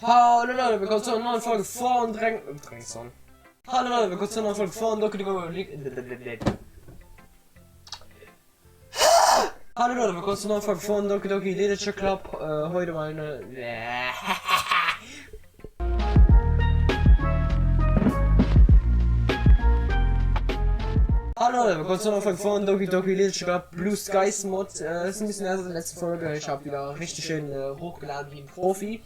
Hallo Leute, willkommen zu einer neuen Folge von Drängson. Hallo Leute, willkommen zu einer neuen Folge von Doki Doki. Hallo Leute, willkommen zu einer neuen Folge von Doki Doki Literature Club. Heute mal eine... Hallo Leute, willkommen zu einer neuen Folge von Doki Doki Literature Club Blue Skies Mod. Ist ein bisschen ernst als die letzte Folge. Ich habe wieder richtig schön hochgeladen wie ein Profi.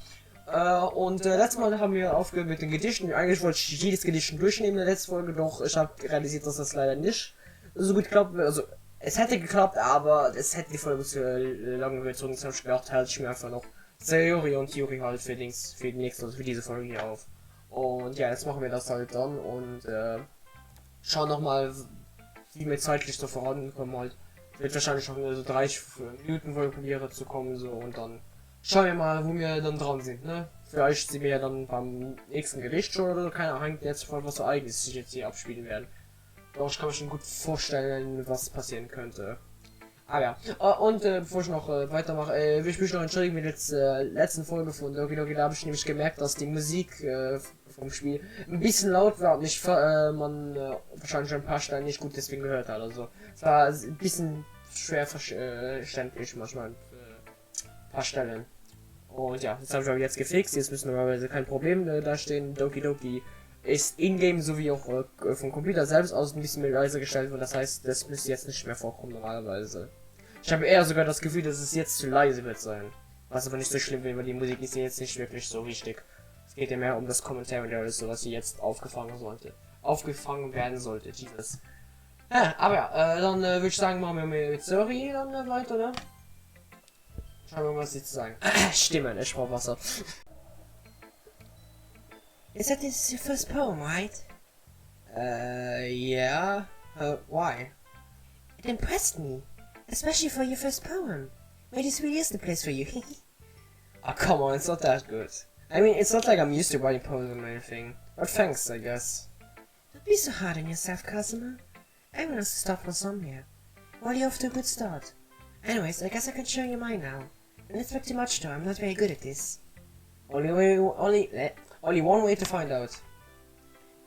Letztes Mal haben wir aufgehört mit den Gedichten. Eigentlich wollte ich jedes Gedicht durchnehmen in der letzten Folge, doch ich habe realisiert, dass das leider nicht so gut klappt. Also, es hätte geklappt, aber es hätte die Folge zu lange gezogen. Jetzt habe ich gedacht, halte ich mir einfach noch Yuri und Yuri halt für die nächste, also für diese Folge hier auf. Und ja, jetzt machen wir das halt dann und schauen nochmal, wie wir zeitlich so vorankommen halt. Wird wahrscheinlich noch so 30 Minuten Folge zu kommen so und dann schauen wir mal, wo wir dann dran sind, ne? Vielleicht sind wir ja dann beim nächsten Gericht schon oder so, keine Ahnung, jetzt voll was so eigenes sich jetzt hier abspielen werden. Doch ich kann mir schon gut vorstellen, was passieren könnte. Ah ja, bevor ich noch weitermache, will ich mich noch entschuldigen mit der letzten Folge von Doki Doki. Da habe ich nämlich gemerkt, dass die Musik vom Spiel ein bisschen laut war und nicht man wahrscheinlich ein paar Stellen nicht gut deswegen gehört hat. Also es war ein bisschen schwer verständlich manchmal. Paar Stellen. Und ja, das habe ich aber jetzt gefixt. Jetzt müssen normalerweise kein Problem da stehen. Doki Doki ist in-game sowie auch vom Computer selbst aus ein bisschen leiser gestellt und das heißt, das müsste jetzt nicht mehr vorkommen normalerweise. Ich habe eher sogar das Gefühl, dass es jetzt zu leise wird sein. Was aber nicht so schlimm wäre, weil die Musik ist jetzt nicht wirklich so wichtig. Es geht ja mehr um das Kommentar und alles so, was sie jetzt aufgefangen werden sollte. Jesus. Ja, aber ja, dann würde ich sagen, machen wir mit Sorry dann weiter, ne? Schauen wir mal, was sie zu sagen. Stimmen, ich brauche Wasser. Is that this your first poem, right? Yeah. Why? It impressed me, especially for your first poem. Maybe this really is the place for you. Oh, come on, it's not that good. I mean, it's not like I'm used to writing poems or anything. But thanks, I guess. Don't be so hard on yourself, Casimir. Everyone has to start from somewhere. Well, you're off to a good start. Anyways, I guess I can show you mine now. Don't expect too much though, I'm not very good at this. Only one way to find out.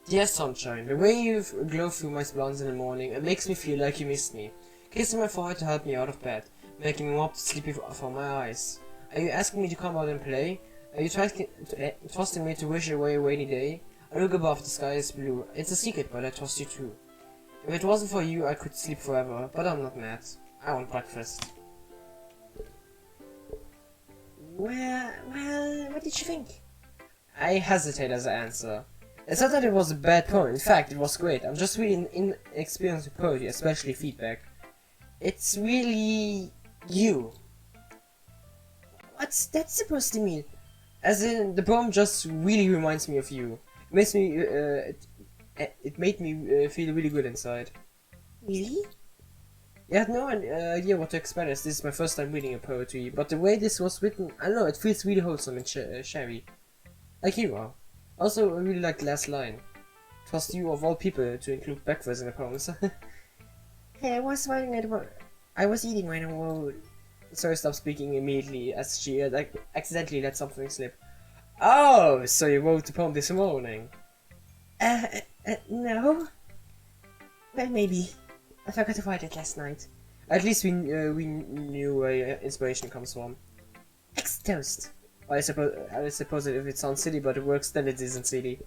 Dear sunshine, the way you glow through my blinds in the morning, it makes me feel like you missed me. Kissing my forehead to help me out of bed, making me want to sleep for my eyes. Are you asking me to come out and play? Are you trusting me to wish away a rainy day? I look above, the sky is blue. It's a secret, but I trust you too. If it wasn't for you, I could sleep forever, but I'm not mad. I want breakfast. Well, what did you think? I hesitate as an answer. It's not that it was a bad poem, in fact it was great. I'm just really inexperienced with poetry, especially feedback. It's really you. What's that supposed to mean? As in, the poem just really reminds me of you. It makes me, it made me feel really good inside. Really? I had no idea what to expect as this is my first time reading a poetry, but the way this was written, I don't know, it feels really wholesome and shabby. Like you are. Also, I really like the last line. Trust you of all people to include breakfast in the poems. Hey, I was eating when I wrote. Sorry, stop speaking immediately as she accidentally let something slip. Oh, so you wrote the poem this morning? No. Well, maybe. I forgot to write it last night. At least we knew where inspiration comes from. Ex-toast. I suppose if it sounds silly but it works, then it isn't silly.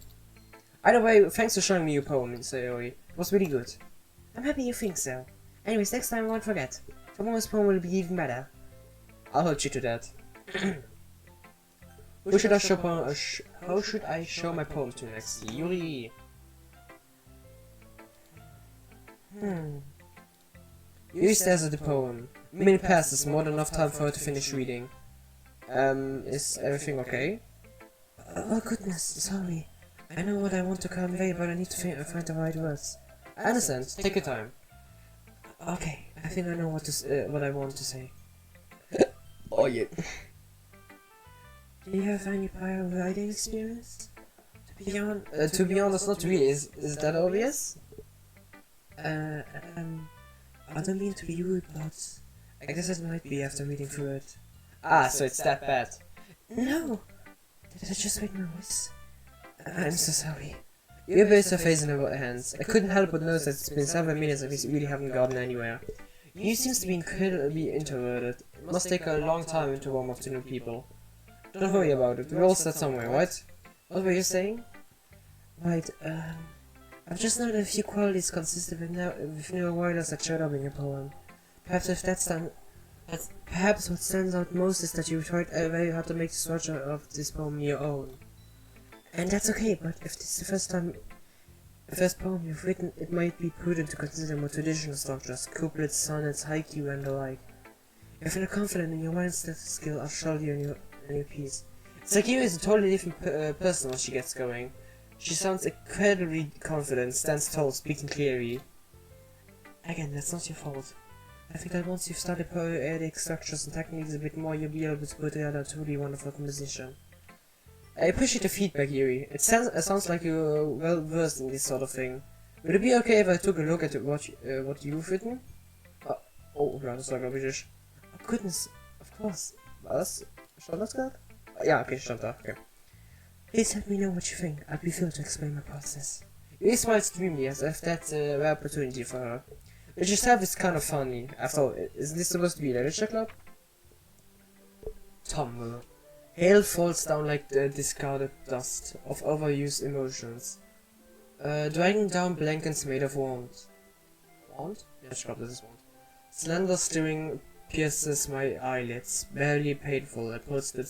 Either way, thanks for showing me your poem, Sayori. It was really good. I'm happy you think so. Anyways, next time I won't forget. Tomorrow's poem will be even better. I'll hold you to that. How should I show my poem to next? Yuri. Yuri stares at the poem. A minute passes, more than enough time for her to finish reading. Is everything okay? Oh goodness, sorry. I know what I want to convey, but I need to find the right words. I understand. Take your time. Okay, I think I know what I want to say. Oh yeah. Do you have any prior writing experience? To be honest, not really. Is that obvious? I don't mean to be rude, but I guess it might be after reading through it. Ah, so it's that bad. No! Did I just make noise? I'm so sorry. You both are facing her hands. I couldn't help but notice that it's been 7 minutes and we really haven't gotten anywhere. You seems to be incredibly introverted. It must take a long time to warm up to new people. Don't worry about it, we'll all start somewhere, right? What were you saying? Right, I've just noted a few qualities consistent with newer words that showed up in your poem. Perhaps what stands out most is that you tried very hard to make the structure of this poem your own. And that's okay, but if this is the first poem you've written, it might be prudent to consider more traditional structures, couplets, sonnets, haiku, and the like. If you're confident in your mindset skill, I'll show you in your piece. It's like Yuri is a totally different person when she gets going. She sounds incredibly confident, stands tall, speaking clearly. Again, that's not your fault. I think that once you've studied poetic structures and techniques a bit more, you'll be able to put together a truly wonderful composition. I appreciate the feedback, Yuri. It sounds like you're well versed in this sort of thing. Would it be okay if I took a look at what you've written? Oh, ja, das war glaube ich nicht. Oh goodness, of course. Was? Stand das gerade? Ja, okay, stand da, okay. Please let me know what you think. I'd be thrilled to explain my process. Yuri smiles dreamily as if that's a rare opportunity for her. Which itself is kind of funny. After all, isn't this supposed to be a literature club? Tumble. Hail falls down like the discarded dust of overused emotions. Dragging down blankets made of warmth. Warmth? Yeah, ich glaube, das ist warmth. Slender stirring pierces my eyelids, barely painful. It puts them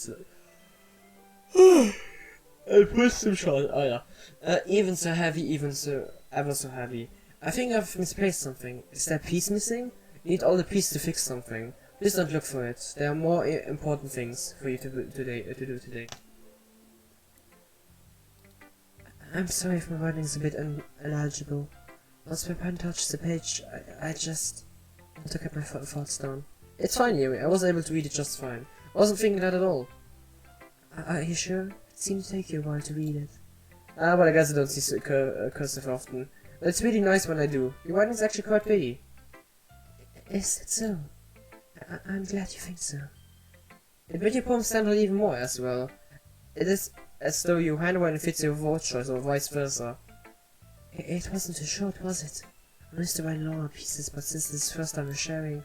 short. Oh yeah. Even so heavy, ever so heavy. I think I've misplaced something. Is there a piece missing? You need all the pieces to fix something. Please don't look for it. There are more important things for you to do today. I'm sorry if my writing is a bit illegible. Once my pen touched the page, I just want to get my thoughts down. It's fine, Yuri. I was able to read it just fine. I wasn't thinking that at all. Are you sure? It seemed to take you a while to read it. But I guess I don't see cursive often. But it's really nice when I do. Your writing's actually quite pretty. Is it so? I'm glad you think so. It made your poem stand out even more as well. It is as though your handwriting fits your word choice or vice versa. It wasn't too short, was it? I used to write longer pieces, but since this is the first time we're sharing,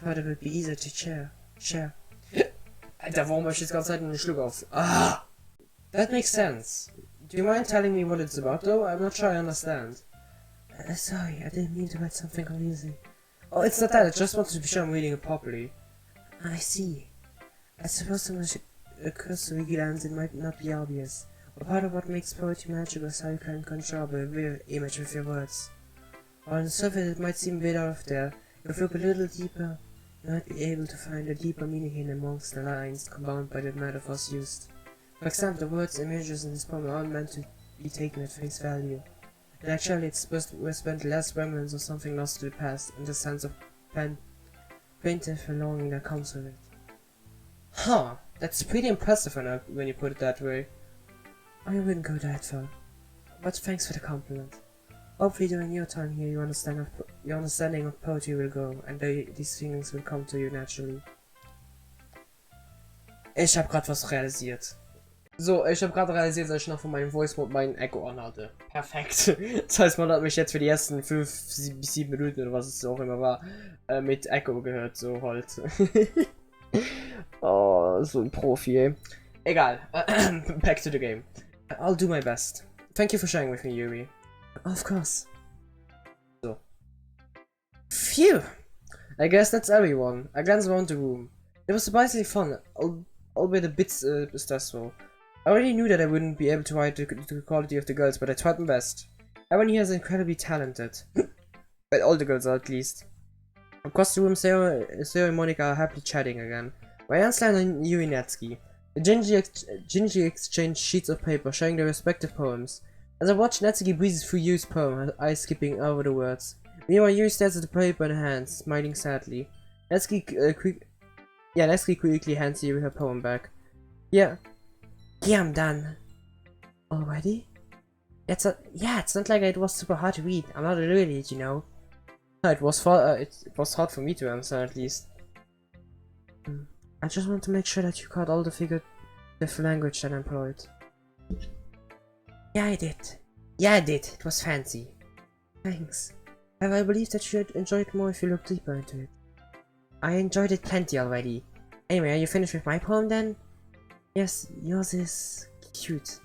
I thought it would be easier to share. Alter, warum möchte ich jetzt ganze Zeit einen Schluck auf? Ah! That makes sense. Do you mind telling me what it's about though? I'm not sure I understand. Sorry, I didn't mean to write something confusing. Oh, it's not that, I just wanted to be sure I'm reading it properly. I see. I suppose so much cursory glance it might not be obvious, but part of what makes poetry magical is how you can conjure up a real image with your words. While on the surface it might seem a bit out of there, if you look a little deeper, you might be able to find a deeper meaning hidden amongst the lines compounded by the metaphors used. For example, the words and images in this poem are not meant to be taken at face value. And actually it's supposed to represent less remnants of something lost to the past, and the sense of plaintive longing that comes with it. Huh, that's pretty impressive when you put it that way. I wouldn't go that far, but thanks for the compliment. Hopefully during your time here your understanding of poetry will grow, and these feelings will come to you naturally. Ich hab grad was realisiert. So, ich habe gerade realisiert, dass ich noch von meinem Voice Mode meinen Echo anhatte. Perfekt. Das heißt, man hat mich jetzt für die ersten 5 bis 7 Minuten oder was es auch immer war, mit Echo gehört, so halt. Oh, so ein Profi, ey. Egal. Back to the game. I'll do my best. Thank you for sharing with me, Yuri. Of course. So. Phew! I guess that's everyone. I glanced around the room. It was surprisingly fun, albeit a bit stressful. I already knew that I wouldn't be able to write the quality of the girls, but I tried my best. Everyone here is incredibly talented. But all the girls are, at least. Across the room, Sarah and Monica are happily chatting again. My hands land on Yuri and Natsuki. They gingerly exchange sheets of paper, sharing their respective poems. As I watch, Natsuki breezes through Yuri's poem, her eyes skipping over the words. Meanwhile, Yuri stares at the paper in her hands, smiling sadly. Natsuki quickly hands Yuri her poem back. Yeah, I'm done. Already? It's not like it was super hard to read. I'm not an idiot, you know. It was hard for me to understand, at least. I just want to make sure that you caught all the the language that I employed. Yeah, I did. Yeah, I did. It was fancy. Thanks. However, I believe that you'd enjoy it more if you look deeper into it. I enjoyed it plenty already. Anyway, are you finished with my poem then? Yes, yours is cute.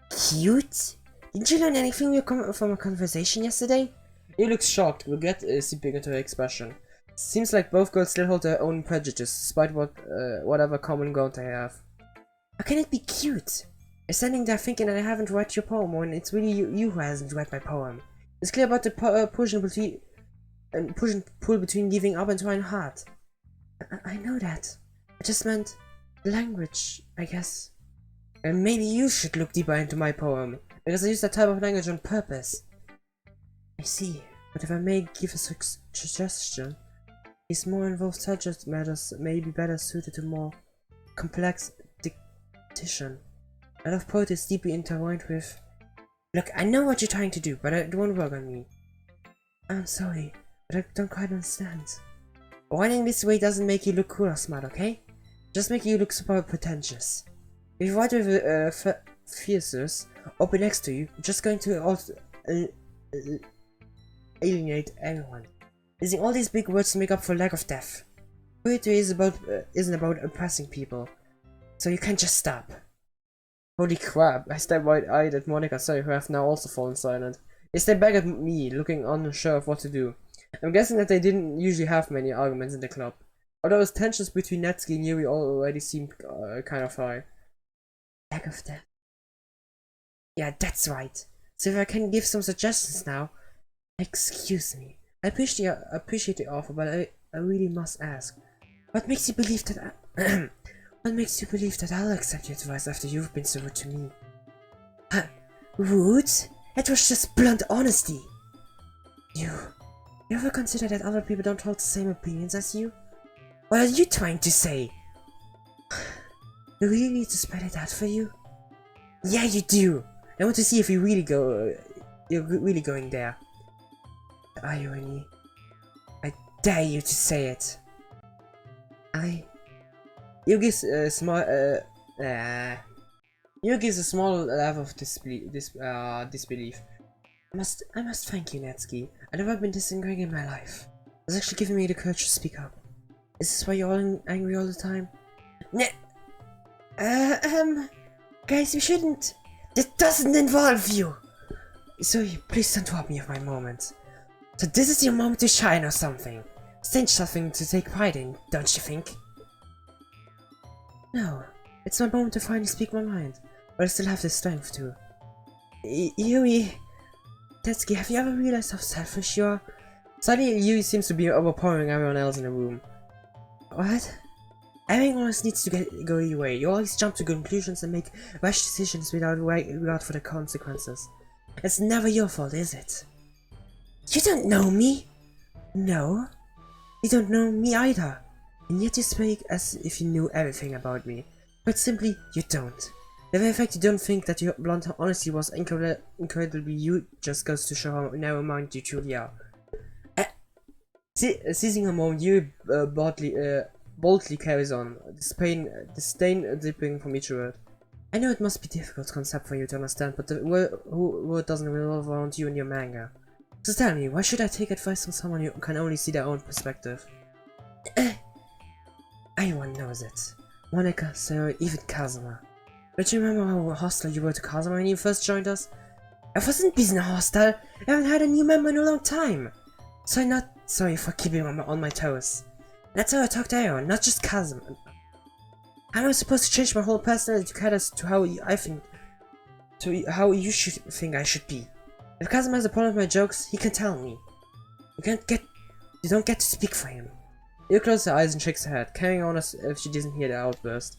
Cute? Didn't you learn anything from a conversation yesterday? He looks shocked, regret seeping into her expression. Seems like both girls still hold their own prejudices, despite whatever common ground they have. How can it be cute? You're standing there thinking that I haven't read your poem when it's really you who hasn't read my poem. It's clear about the push and pull between giving up and trying hard. I know that. I just meant language, I guess. And maybe you should look deeper into my poem, because I use that type of language on purpose. I see, but if I may give a suggestion, these more involved subject matters may be better suited to more complex diction. A lot of poetry is deeply intertwined with... Look, I know what you're trying to do, but it won't work on me. I'm sorry, but I don't quite understand. Writing this way doesn't make you look cool or smart, okay? Just make you look super pretentious. If you write with a thesis open next to you, you're just going to alienate everyone. Using all these big words to make up for lack of depth. Poetry isn't about impressing people, so you can't just stop. Holy crap, I stared wide-eyed at Monica, sorry, who have now also fallen silent. They stared back at me, looking unsure of what to do. I'm guessing that they didn't usually have many arguments in the club. Although the tensions between Natsuki and Yuri already seemed kind of high. Lack of depth. Yeah, that's right. So if I can give some suggestions now... Excuse me. I appreciate the offer, but I really must ask. What makes you believe that what makes you believe that I'll accept your advice after you've been so rude to me? Rude? It was just blunt honesty. You ever consider that other people don't hold the same opinions as you? What are you trying to say? You really need to spread it out for you? Yeah, you do. I want to see if you really you're really going there. The irony. I dare you to say it. You gives a small level of disbelief. I must thank you, Natsuki. I've never been this angry in my life. It's actually giving me the courage to speak up. Is this why you're all angry all the time? Guys, we shouldn't. This doesn't involve you. So please don't rob me of my moment. So this is your moment to shine or something. Strange something to take pride in, don't you think? No, it's my moment to finally speak my mind, but I still have the strength to. Yuri, Natsuki, have you ever realized how selfish you are? Suddenly, Yuri seems to be overpowering everyone else in the room. What? Everything always needs to go your way. You always jump to conclusions and make rash decisions without regard for the consequences. It's never your fault, is it? You don't know me? No. You don't know me either. And yet you speak as if you knew everything about me. But simply, you don't. The very fact you don't think that your blunt honesty was incredibly you just goes to show how narrow-minded you truly are. Seizing a moment, Yuri boldly carries on, disdain dripping from each word. I know it must be a difficult concept for you to understand, but the word doesn't revolve around you and your manga. So tell me, why should I take advice from someone who can only see their own perspective? Everyone knows it. Monica, Sarah, even Kazuma. Don't you remember how hostile you were to Kazuma when you first joined us? I wasn't being hostile. I haven't had a new member in a long time. So I'm not sorry for keeping on my toes. That's how I talk to everyone, not just Kazuma. How am I supposed to change my whole personality to cater to how you should think I should be? If Kazuma has a problem with my jokes, he can tell me. You don't get to speak for him. You closes her eyes and shakes her head, carrying on as if she didn't hear the outburst.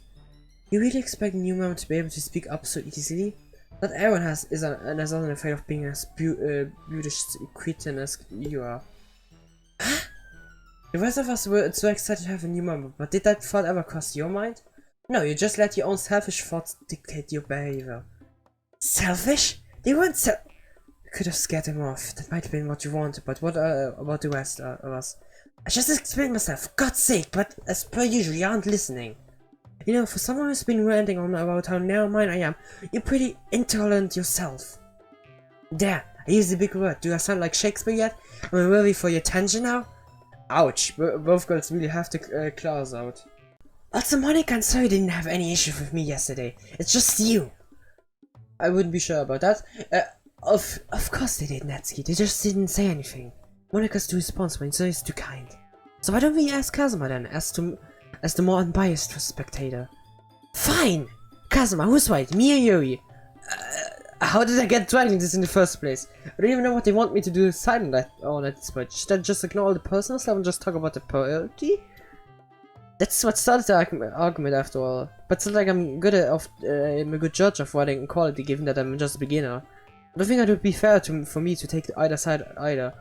You really expect a new member to be able to speak up so easily? Not everyone is unafraid of being as brutish cretin as you are. Huh? The rest of us were so excited to have a new member, but did that thought ever cross your mind? No, you just let your own selfish thoughts dictate your behavior. Selfish? They weren't could have scared him off. That might have been what you wanted, but what about the rest of us? I just explained myself, for God's sake, but as per usual, you aren't listening. You know, for someone who's been ranting on about how narrow-minded I am, you're pretty intolerant yourself. There, I used a big word. Do I sound like Shakespeare yet? Am I really for your attention now? Ouch, both girls really have the claws out. Also, Monica and Zoe didn't have any issues with me yesterday. It's just you. I wouldn't be sure about that. Of course they did, Natsuki. They just didn't say anything. Monica's too responsible and Zoe's too kind. So why don't we ask Kazuma then, as the more unbiased spectator? Fine! Kazuma, who's right, me or Yuri? How did I get dragged into this in the first place? I don't even know what they want me to do silent on that spot. Should I just ignore all the personal stuff and just talk about the priority? That's what started the argument after all. But it's not like I'm I'm a good judge of writing quality given that I'm just a beginner. I don't think it would be fair for me to take either side either.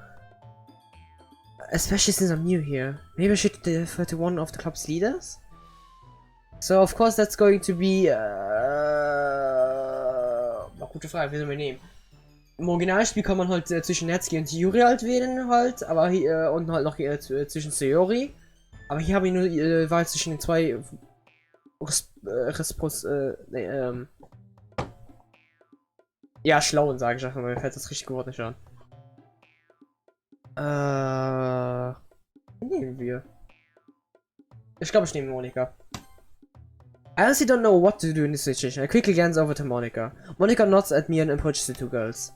Especially since I'm new here. Maybe I should defer to one of the club's leaders? So of course that's going to be gute Frage, wie soll man nehmen? Im Originalspiel kann man halt zwischen Natsuki und Yuri halt wählen halt, aber hier und halt noch zwischen Yuri. Aber hier habe ich nur Wahl zwischen den zwei ja, schlauen, sage ich einfach mal, mir fällt das richtig Wort nicht an. Nehmen wir. Ich glaube, ich nehme Monika. I honestly don't know what to do in this situation. I quickly glance over to Monika. Monika nods at me and approaches the two girls.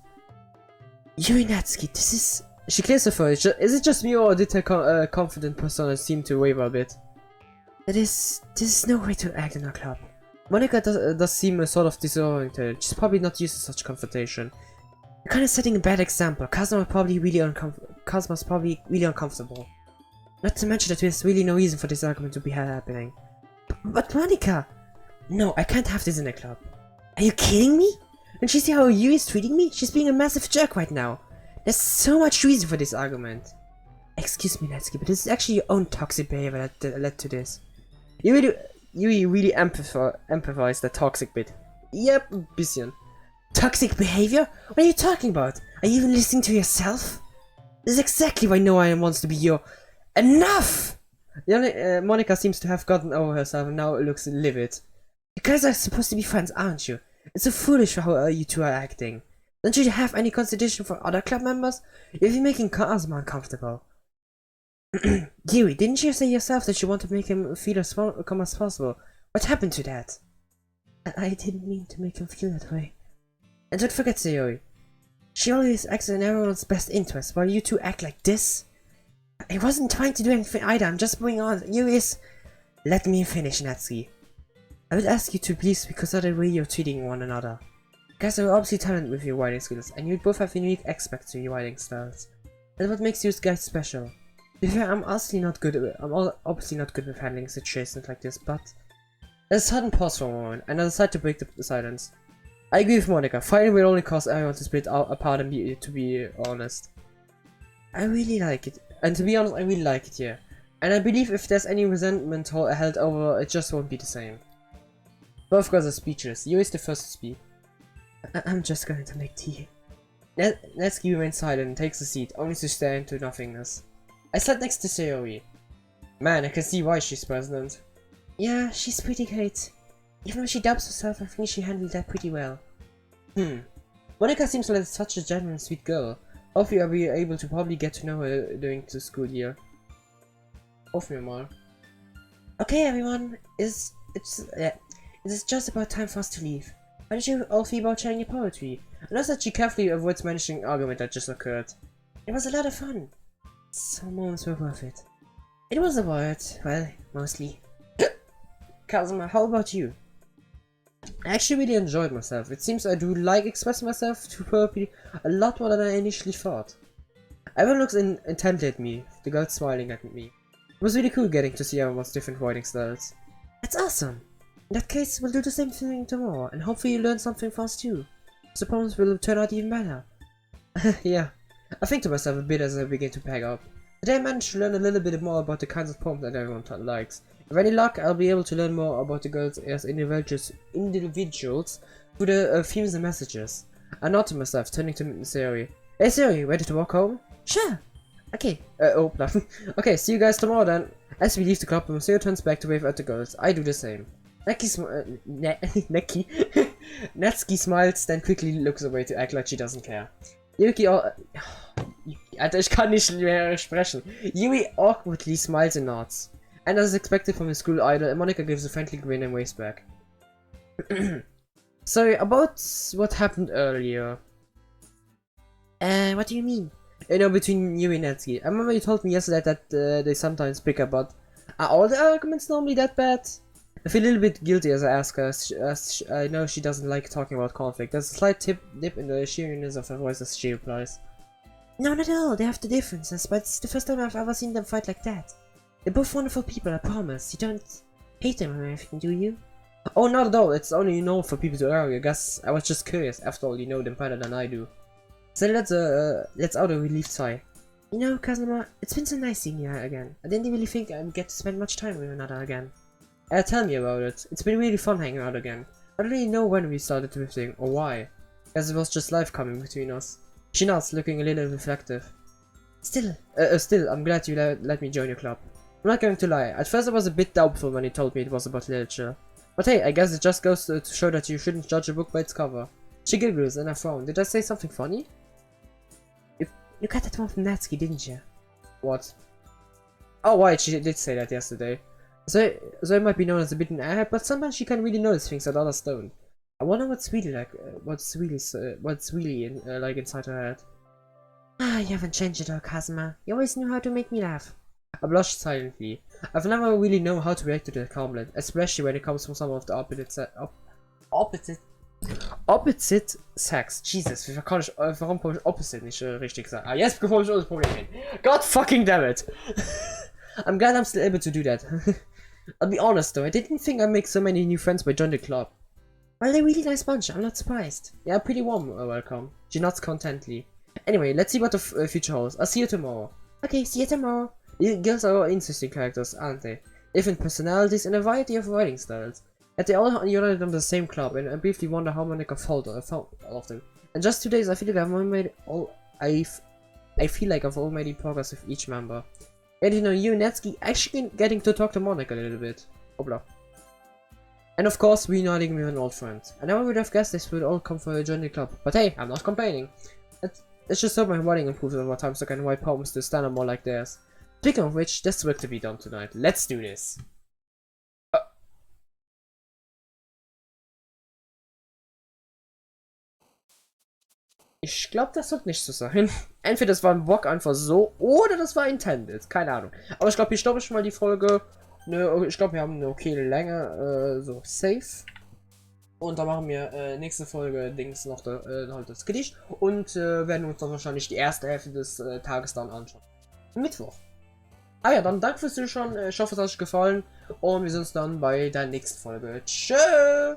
Yuri Natsuki, this is... She clears her throat. Is it just me or did her confident persona seem to waver a bit? This is no way to act in a club. Monika does seem sort of disoriented. She's probably not used to such confrontation. You're kind of setting a bad example. Kazuma's probably really uncomfortable. Not to mention that there's really no reason for this argument to be happening. But Monika! No, I can't have this in a club. Are you kidding me? Don't you see how Yuri is treating me? She's being a massive jerk right now. There's so much reason for this argument. Excuse me, Natsuki, but this is actually your own toxic behavior that led to this. Yuri really emphasized the toxic bit. Yep, bisschen. Toxic behavior? What are you talking about? Are you even listening to yourself? This is exactly why no one wants to be your... Enough! Monika seems to have gotten over herself and now looks livid. You guys are supposed to be friends, aren't you? It's so foolish how you two are acting. Don't you have any consideration for other club members? You're making Kazuma uncomfortable. Yuri, didn't you say yourself that you want to make him feel as welcome as possible? What happened to that? I didn't mean to make him feel that way. And don't forget Sayori. She always acts in everyone's best interest, while you two act like this. I wasn't trying to do anything either, I'm just bringing on Yuri is... Let me finish, Natsuki. I would ask you to please because of the way you're treating one another. You guys are obviously talented with your writing skills, and you both have unique aspects to your writing styles. That's what makes you guys special. To be fair, I'm obviously not good with handling situations like this, but... There's a sudden pause for a moment, and I decide to break the silence. I agree with Monika, fighting will only cause everyone to split apart and to be honest. I really like it. And to be honest, I really like it here. And I believe if there's any resentment held over, it just won't be the same. Both girls are speechless. Yuri is the first to speak. I'm just going to make tea. Natsuki remains silent and takes a seat, only to stare into nothingness. I sat next to Sayori. Man, I can see why she's president. Yeah, she's pretty great. Even when she doubts herself, I think she handled that pretty well. Monika seems like such a genuine, sweet girl. Hopefully I'll be able to probably get to know her during the school year. Hopefully more. Okay everyone, it's just about time for us to leave. How did you all feel about sharing your poetry? I noticed that she carefully avoids mentioning an argument that just occurred. It was a lot of fun. Some moments were worth it. It was a word, well, mostly. Kazuma, how about you? I actually really enjoyed myself. It seems I do like expressing myself to poetry a lot more than I initially thought. Everyone looks intently at me, the girl smiling at me. It was really cool getting to see everyone's different writing styles. That's awesome! In that case, we'll do the same thing tomorrow, and hopefully you learn something fast too. Suppose will turn out even better. Yeah, I think to myself a bit as I begin to pack up. Today I managed to learn a little bit more about the kinds of poems that everyone likes. With any luck, I'll be able to learn more about the girls as individuals through the themes and messages. I nod to myself, turning to Sayori. Hey Sayori, ready to walk home? Sure! Okay, oh, nothing. Okay, see you guys tomorrow then. As we leave the club, Sayori turns back to wave at the girls. I do the same. Neki. Natsuki smiles, then quickly looks away to act like she doesn't care. Yuki, Alter, ich kann nicht mehr sprechen. Yuri awkwardly smiles and nods. And as expected from the school idol, Monica gives a friendly grin and waves back. Sorry, about what happened earlier. What do you mean? You know, between Yuri and Natsuki. I remember you told me yesterday that they sometimes bicker, but are all the arguments normally that bad? I feel a little bit guilty as I ask her, as I know she doesn't like talking about conflict. There's a slight dip in the cheeriness of her voice as she replies. No, not at all. They have the differences, but it's the first time I've ever seen them fight like that. They're both wonderful people, I promise. You don't hate them or anything, do you? Oh, not at all. It's only for people to argue. I guess I was just curious. After all, you know them better than I do. So let's out a relieved sigh. You know, Kazuma, it's been so nice seeing you again. I didn't really think I'd get to spend much time with another again. Tell me about it. It's been really fun hanging out again. I don't really know when we started drifting, or why. Guess it was just life coming between us. She nods, looking a little reflective. Still, I'm glad you let me join your club. I'm not going to lie, at first I was a bit doubtful when he told me it was about literature. But hey, I guess it just goes to show that you shouldn't judge a book by its cover. She giggles and I frown. Did I say something funny? You got that one from Natsuki, didn't you? What? Oh, right, she did say that yesterday. So it might be known as a bit an airhead, but sometimes she can really notice things that others don't. I wonder what's really like, what's really like inside her head. Ah, you haven't changed at all, Kazuma. You always knew how to make me laugh. I blushed silently. I've never really known how to react to that compliment, especially when it comes from someone of the opposite sex. Jesus, warum komme ich opposite nicht richtig sagen? Ah, jetzt bekomme ich das Problem hin. God fucking damn it! I'm glad I'm still able to do that. I'll be honest though, I didn't think I'd make so many new friends by joining the club. Well, they're a really nice bunch, I'm not surprised. Yeah, pretty warm welcome. She nods contently. Anyway, let's see what the future holds. I'll see you tomorrow. Okay, see you tomorrow. The girls are all interesting characters, aren't they? Different personalities and a variety of writing styles. Yet they all united under the same club, and I briefly wonder how Monica found all of them. In just 2 days, I feel like I've all made progress with each member. And you know, you and Natsuki actually getting to talk to Monica a little bit. Obla. And of course, reuniting with an old friend. I never would have guessed this would all come from a joining the club. But hey, I'm not complaining. Let's just hope my writing improves over time so I can write poems to stand up more like theirs. Speaking of which, there's work to be done tonight. Let's do this. Ich glaube, das wird nicht so sein. Entweder das war ein Bock einfach so, oder das war intended. Keine Ahnung. Aber ich glaube, hier stoppe ich mal die Folge. Ne, ich glaube, wir haben eine okay Länge. So, safe. Und dann machen wir nächste Folge Dings noch halt das Gedicht. Und werden uns dann wahrscheinlich die erste Hälfte des Tages dann anschauen. Mittwoch. Ah ja, dann danke fürs Zuschauen. Ich hoffe, es hat euch gefallen. Und wir sehen uns dann bei der nächsten Folge. Tschö!